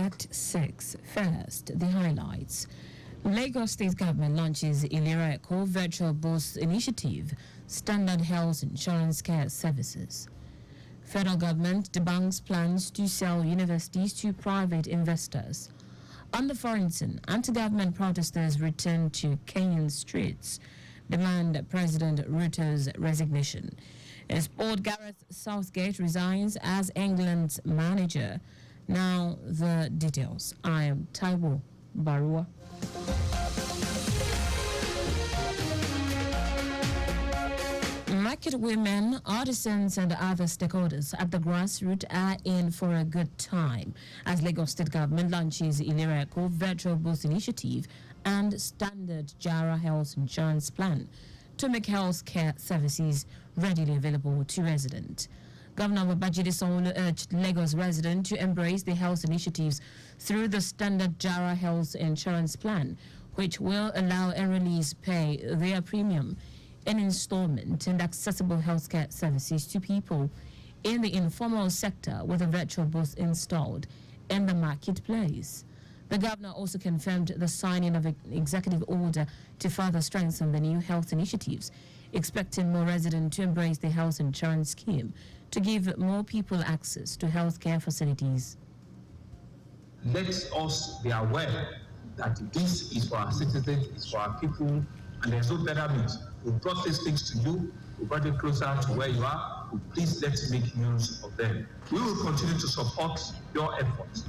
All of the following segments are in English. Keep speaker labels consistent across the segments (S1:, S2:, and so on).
S1: at 6. First, the highlights. Lagos State Government launches Ilera Eco Virtual Bus Initiative, Standard Health Insurance Care Services. Federal government debunks plans to sell universities to private investors. Under Forensen, anti-government protesters return to Kenyan streets, demand President Ruto's resignation. In sport, Gareth Southgate resigns as England's manager. Now the details. I am Taiwo Baruwa. Market women, artisans and other stakeholders at the grassroots are in for a good time as Lagos State Government launches Ilera Eco Virtual Bus Initiative and Standard Jara Health Insurance Plan to make health care services readily available to residents. Governor Babajide Sanwo-Olu urged Lagos residents to embrace the health initiatives through the Standard Jara Health Insurance Plan, which will allow enrollees pay their premium in installment and accessible healthcare services to people in the informal sector with a virtual bus installed in the marketplace. The governor also confirmed the signing of an executive order to further strengthen the new health initiatives, expecting more residents to embrace the health insurance scheme to give more people access to healthcare facilities.
S2: Let us be aware that this is for our citizens, it's for our people, and there's no better means. We brought these things to you, we brought it closer to where you are. Please let's make use of them. We will continue to support your efforts.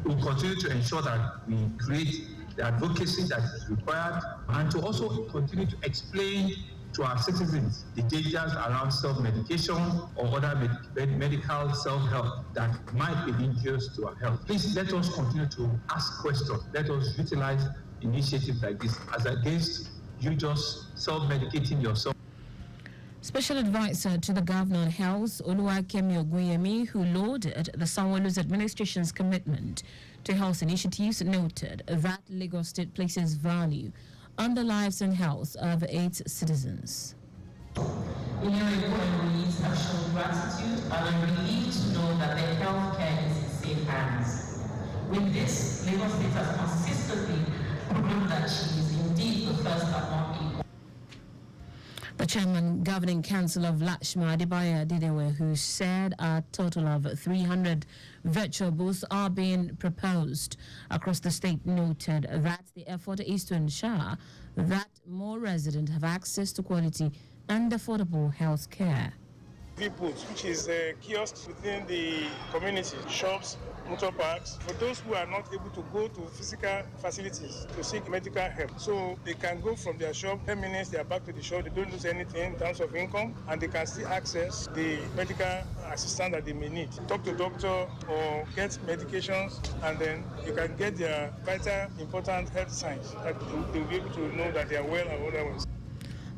S2: We will continue to ensure that we create the advocacy that is required and to also continue to explain to our citizens the dangers around self-medication or other medical self-help that might be dangerous to our health. Please let us continue to ask questions. Let us utilize initiatives like this as against you just self-medicating yourself.
S1: Special advisor to the governor on health, Oluwakemi Ogunyemi, who lauded the Sanwo-Olu's administration's commitment to health initiatives, noted that Lagos State places value on the lives and health of its citizens.
S3: Ilera employees have shown gratitude and are relieved to know that their health care is in safe hands. With this, Lagos State has consistently proven that she is indeed the first among equal.
S1: The chairman governing council of Lashma Adebayo Adedewe, who said a total of 300 virtual booths are being proposed across the state, noted that the effort is to ensure that more residents have access to quality and affordable health care.
S4: Booths, which is a kiosk within the community, shops, motor parks, for those who are not able to go to physical facilities to seek medical help. So they can go from their shop, 10 minutes, they are back to the shop, they don't lose anything in terms of income, and they can still access the medical assistance that they may need. Talk to doctor or get medications, and then you can get their vital, important health signs that they'll be able to know that they are well and otherwise.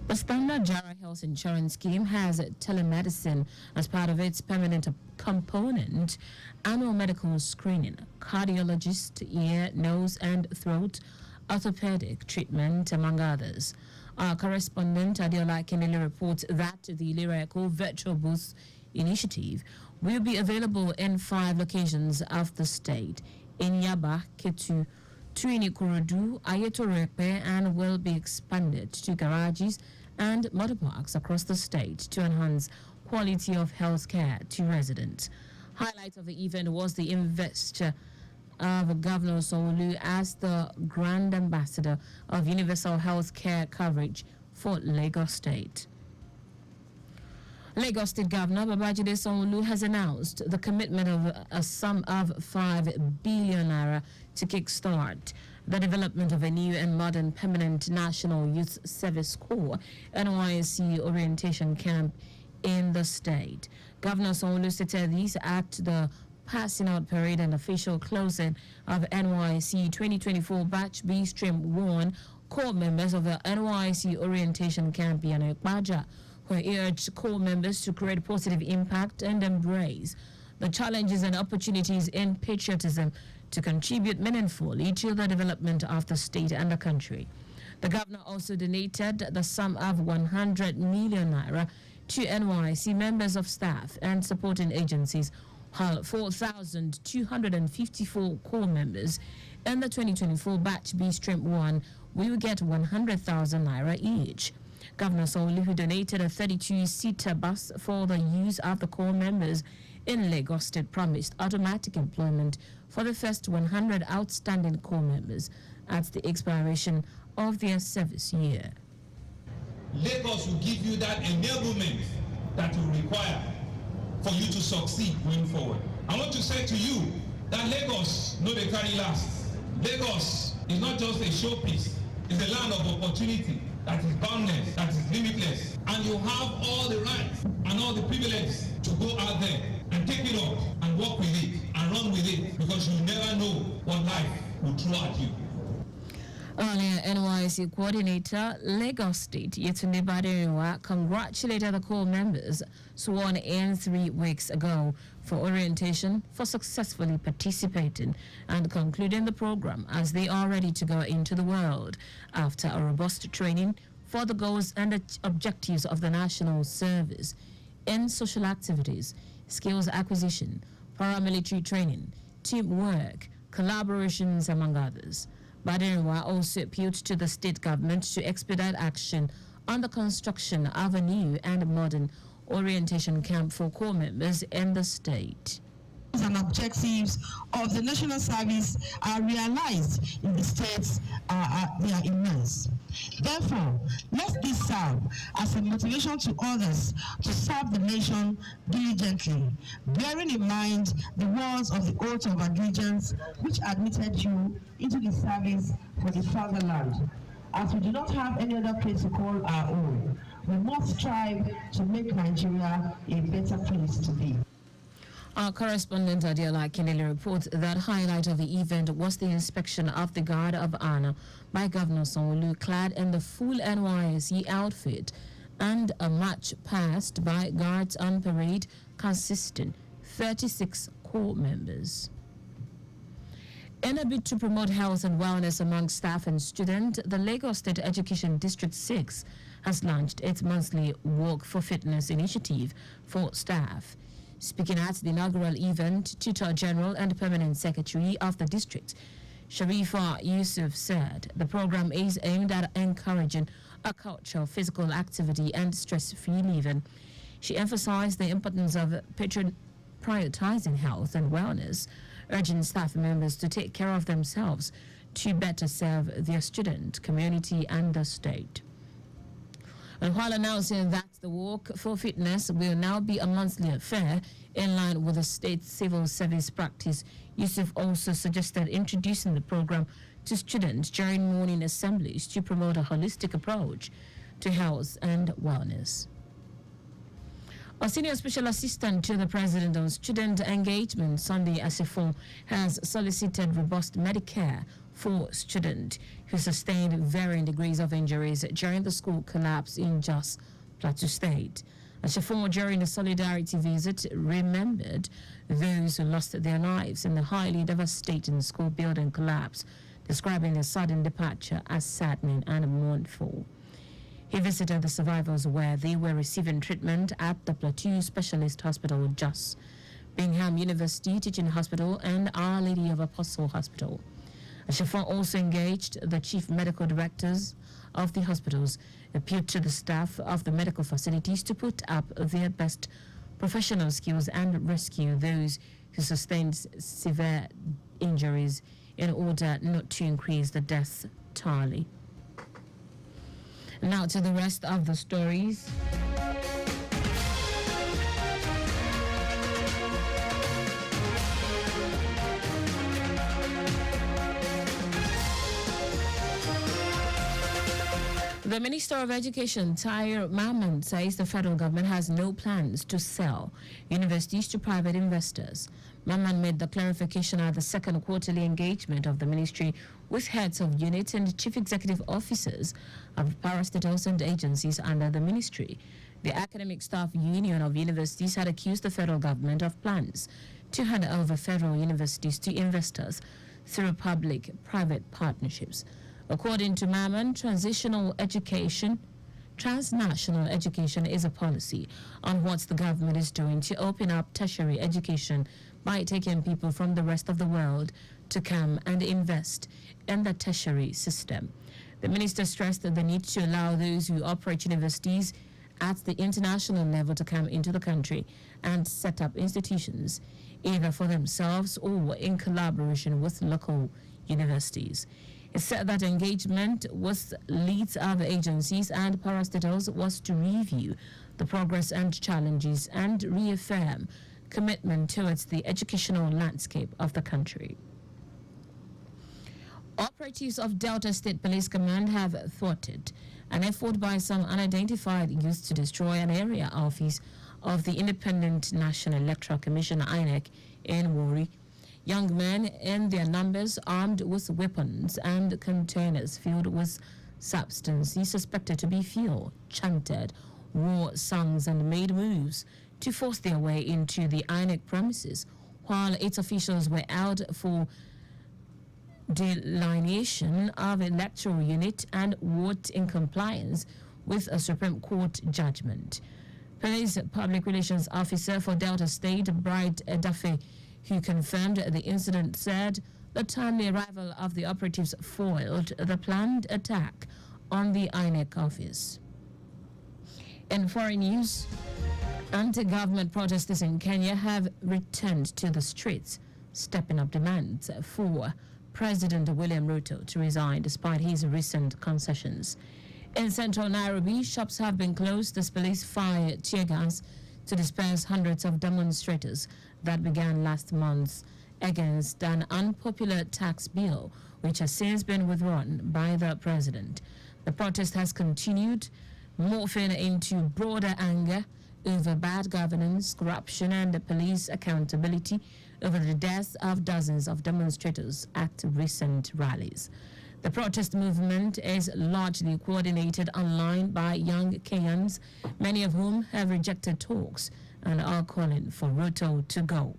S1: The Standard Jara Health Insurance Scheme has telemedicine as part of its permanent component, annual medical screening, cardiologist, ear, nose and throat, orthopedic treatment, among others. Our correspondent Adiola Kenele reports that the Ilera Eco Virtual Bus Initiative will be available in 5 locations of the state, in Yaba, Ketu, Trini Kurudu, Ayetorepe, and will be expanded to garages and motor parks across the state to enhance quality of health care to residents. Highlight of the event was the investor of Governor Sanwo-Olu as the Grand Ambassador of Universal Health Care Coverage for Lagos State. Lagos State Governor Babajide Sanwo-Olu has announced the commitment of a sum of 5 billion naira to kickstart the development of a new and modern permanent National Youth Service Corps NYSC orientation camp in the state. Governor Sanwo-Olu stated this at the passing out parade and official closing of NYSC 2024 Batch B Stream 1 core members of the NYSC orientation camp in Ekpaja, where he urged core members to create positive impact and embrace the challenges and opportunities in patriotism to contribute meaningfully to the development of the state and the country. The governor also donated the sum of 100 million naira to NYSC members of staff and supporting agencies while 4,254 core members in the 2024 Batch B Stream 1 will get 100,000 naira each. Governor Sanwo-Olu, who donated a 32-seater bus for the use of the core members in Lagos State, promised automatic employment for the first 100 outstanding core members at the expiration of their service year.
S5: Lagos will give you that enablement that you require for you to succeed going forward. I want to say to you that Lagos, no they carry last. Lagos is not just a showpiece, it's a land of opportunity that is boundless, that is limitless. And you have all the rights and all the privileges to go out there and take it up and walk with it and run with it, because you never know what life will throw at you.
S1: Earlier, NYC coordinator Lagos State Yetunde Baruwa congratulated the core members sworn in 3 weeks ago for orientation for successfully participating and concluding the program as they are ready to go into the world after a robust training for the goals and the objectives of the national service in social activities, skills acquisition, paramilitary training, teamwork, collaborations, among others. Baruwa also appealed to the state government to expedite action on the construction of a new and modern orientation camp for core members in the state.
S6: And objectives of the national service are realized in the states, they are immense. Therefore, let this serve as a motivation to others to serve the nation diligently, bearing in mind the words of the oath of allegiance which admitted you into the service for the fatherland. As we do not have any other place to call our own, we must strive to make Nigeria a better place to be.
S1: Our correspondent Adiola Kinele reports that highlight of the event was the inspection of the Guard of Honor by Governor Sanwo-Olu clad in the full NYSC outfit and a march past by guards on parade consisting 36 core members. In a bid to promote health and wellness among staff and students, the Lagos State Education District 6 has launched its monthly Walk for Fitness initiative for staff. Speaking at the inaugural event, Tutor General and Permanent Secretary of the district, Sharifa Yusuf, said the program is aimed at encouraging a culture of physical activity and stress-free living. She emphasized the importance of prioritizing health and wellness, urging staff members to take care of themselves to better serve their student, community, and the state. And while announcing that the Walk for Fitness will now be a monthly affair in line with the state civil service practice, Yusuf also suggested introducing the program to students during morning assemblies to promote a holistic approach to health and wellness. A senior special assistant to the president on student engagement, Sunday Asifo, has solicited robust Medicare for students who sustained varying degrees of injuries during the school collapse in Jos, Plateau State. Asifo, during a solidarity visit, remembered those who lost their lives in the highly devastating school building collapse, describing their sudden departure as saddening and mournful. He visited the survivors where they were receiving treatment at the Plateau Specialist Hospital, Jos, Bingham University Teaching Hospital, and Our Lady of Apostle Hospital. Asifo also engaged the chief medical directors of the hospitals, appealed to the staff of the medical facilities to put up their best professional skills and rescue those who sustained severe injuries in order not to increase the death tally. Now to the rest of the stories. The Minister of Education, Taiwo Baruwa, says the federal government has no plans to sell universities to private investors. Baruwa made the clarification at the second quarterly engagement of the ministry with heads of units and chief executive officers of parastatals and agencies under the ministry. The Academic Staff Union of Universities had accused the federal government of plans to hand over federal universities to investors through public-private partnerships. According to Baruwa, transnational education is a policy on what the government is doing to open up tertiary education by taking people from the rest of the world to come and invest in the tertiary system. The minister stressed the need to allow those who operate universities at the international level to come into the country and set up institutions, either for themselves or in collaboration with local universities. It said that engagement with leads other agencies and parastatals was to review the progress and challenges and reaffirm commitment towards the educational landscape of the country. Operatives of Delta State Police Command have thwarted an effort by some unidentified youths to destroy an area office of the Independent National Electoral Commission (INEC) in Warri. Young men in their numbers, armed with weapons and containers filled with substances suspected to be fuel, chanted war songs and made moves to force their way into the INEC premises, while its officials were out for delineation of electoral unit and worked in compliance with a Supreme Court judgment. Police Public Relations Officer for Delta State, Bright Duffy, who confirmed the incident, said the timely arrival of the operatives foiled the planned attack on the INEC office. In foreign news, anti-government protesters in Kenya have returned to the streets, stepping up demands for President William Ruto to resign despite his recent concessions. In central Nairobi, shops have been closed as police fire tear gas to disperse hundreds of demonstrators that began last month against an unpopular tax bill, which has since been withdrawn by the president. The protest has continued, morphing into broader anger over bad governance, corruption, and police accountability over the deaths of dozens of demonstrators at recent rallies. The protest movement is largely coordinated online by young Kenyans, many of whom have rejected talks and are calling for Ruto to go.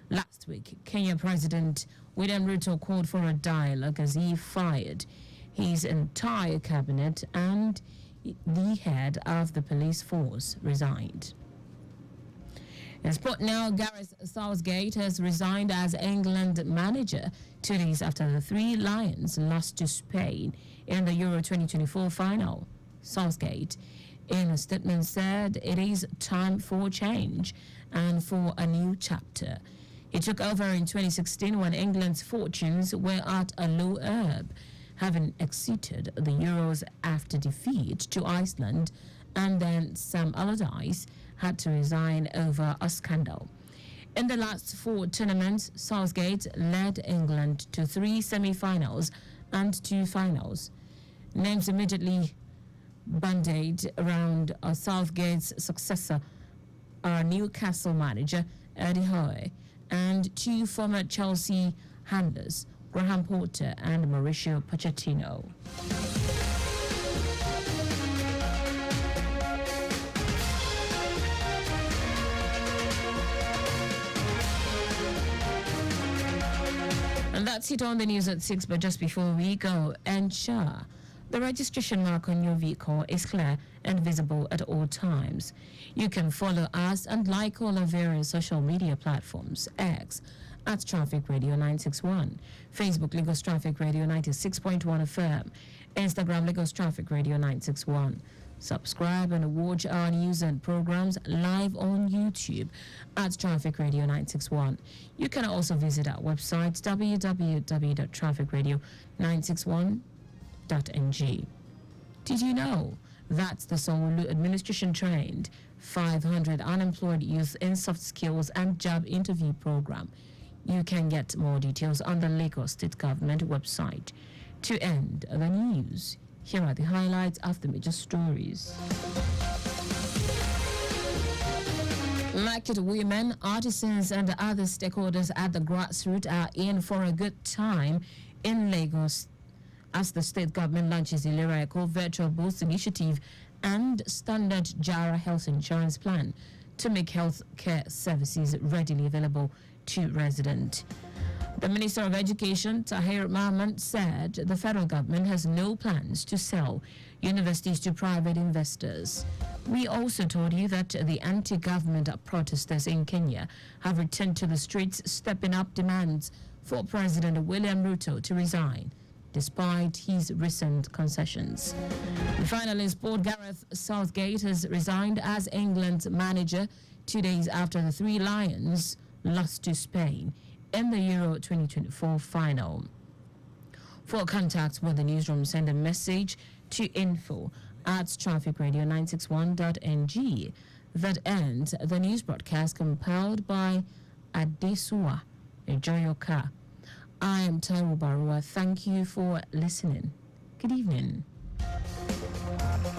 S1: Last week, Kenya President William Ruto called for a dialogue as he fired his entire cabinet and the head of the police force resigned. In sport now, Gareth Southgate has resigned as England manager 2 days after the Three Lions lost to Spain in the Euro 2024 final. Southgate, in a statement, said it is time for change and for a new chapter. He took over in 2016 when England's fortunes were at a low ebb, having exited the Euros after defeat to Iceland, and then Sam Allardyce had to resign over a scandal. In the last 4 tournaments, Southgate led England to 3 semi-finals and 2 finals. Names immediately bandied around Southgate's successor are Newcastle manager Eddie Howe and 2 former Chelsea handlers, Graham Potter and Mauricio Pochettino. And that's it on the news at 6, but just before we go, ensure the registration mark on your vehicle is clear and visible at all times. You can follow us and like all our various social media platforms: X at Traffic Radio 961, Facebook Lagos Traffic Radio 96.1 FM, Instagram Lagos Traffic Radio 961. Subscribe and watch our news and programs live on YouTube at Traffic Radio 961. You can also visit our website www.trafficradio961.ng. Did you know that the Sanwo-Olu administration trained 500 unemployed youth in soft skills and job interview program? You can get more details on the Lagos State Government website. To end the news, here are the highlights of the major stories. Market women, artisans, and other stakeholders at the grassroots are in for a good time in Lagos as the state government launches the Ilera Eco Virtual Boost Initiative and Standard Jara Health Insurance Plan to make health care services readily available to residents. The Minister of Education, Tahir Mahmoud, said the federal government has no plans to sell universities to private investors. We also told you that the anti-government protesters in Kenya have returned to the streets, stepping up demands for President William Ruto to resign, despite his recent concessions. And finally, sport, Gareth Southgate has resigned as England's manager 2 days after the Three Lions lost to Spain in the Euro 2024 final. For contacts with the newsroom, send a message to info@trafficradio961.ng. That ends the news broadcast compiled by Adesua Ejoyoka. I am Taiwo Baruwa. Thank you for listening. Good evening.